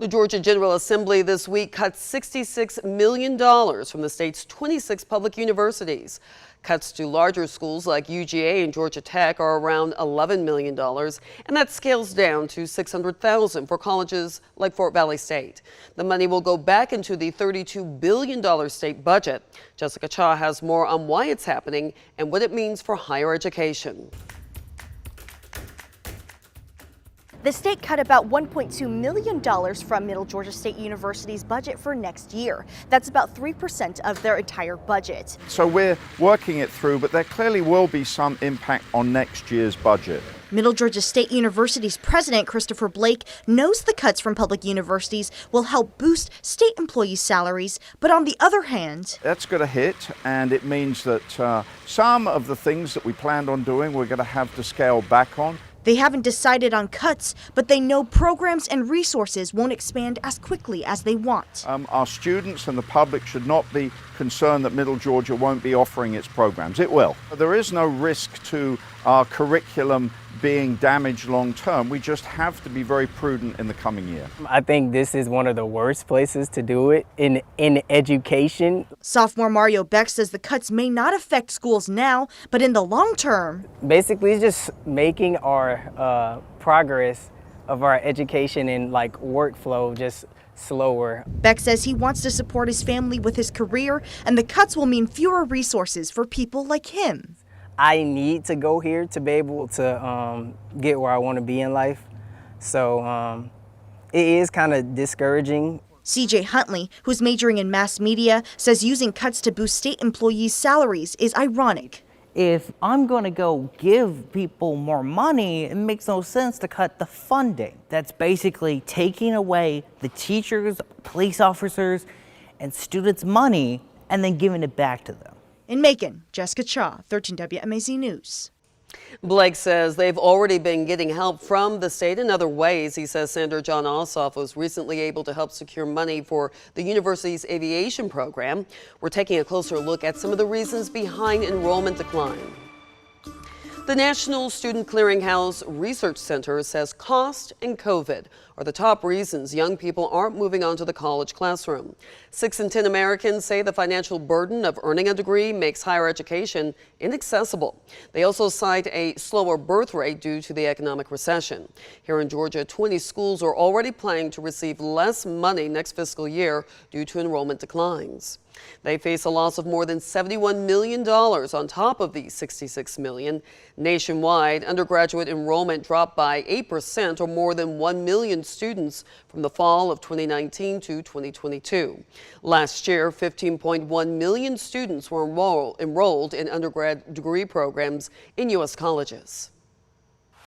The Georgia General Assembly this week cut $66 million from the state's 26 public universities. Cuts to larger schools like UGA and Georgia Tech are around $11 million, and that scales down to $600,000 for colleges like Fort Valley State. The money will go back into the $32 billion state budget. Jessica Cha has more on why it's happening and what it means for higher education. The state cut about $1.2 million from Middle Georgia State University's budget for next year. That's about 3% of their entire budget. So we're working it through, but there clearly will be some impact on next year's budget. Middle Georgia State University's president, Christopher Blake, knows the cuts from public universities will help boost state employees' salaries, but on the other hand, that's going to hit, and it means that some of the things that we planned on doing, we're going to have to scale back on. They haven't decided on cuts, but they know programs and resources won't expand as quickly as they want. Our students and the public should not be concerned that Middle Georgia won't be offering its programs. It will. There is no risk to our curriculum being damaged long term. We just have to be very prudent in the coming year. I think this is one of the worst places to do it in education. Sophomore Mario Beck says the cuts may not affect schools now, but in the long term. Basically, it's just making our progress of our education and workflow just slower. Beck says he wants to support his family with his career, and the cuts will mean fewer resources for people like him. I need to go here to be able to get where I want to be in life. So it is kind of discouraging. CJ Huntley, who's majoring in mass media, says using cuts to boost state employees' salaries is ironic. If I'm going to go give people more money, it makes no sense to cut the funding. That's basically taking away the teachers, police officers, and students' money and then giving it back to them. In Macon, Jessica Cha, 13 WMAZ News. Blake says they've already been getting help from the state in other ways. He says Senator John Ossoff was recently able to help secure money for the university's aviation program. We're taking a closer look at some of the reasons behind enrollment decline. The National Student Clearinghouse Research Center says cost and COVID are the top reasons young people aren't moving on to the college classroom. 6 in 10 Americans say the financial burden of earning a degree makes higher education inaccessible. They also cite a slower birth rate due to the economic recession. Here in Georgia, 20 schools are already planning to receive less money next fiscal year due to enrollment declines. They face a loss of more than $71 million on top of the $66 million. Nationwide, undergraduate enrollment dropped by 8%, or more than 1 million students from the fall of 2019 to 2022. Last year, 15.1 million students were enrolled in undergrad degree programs in U.S. colleges.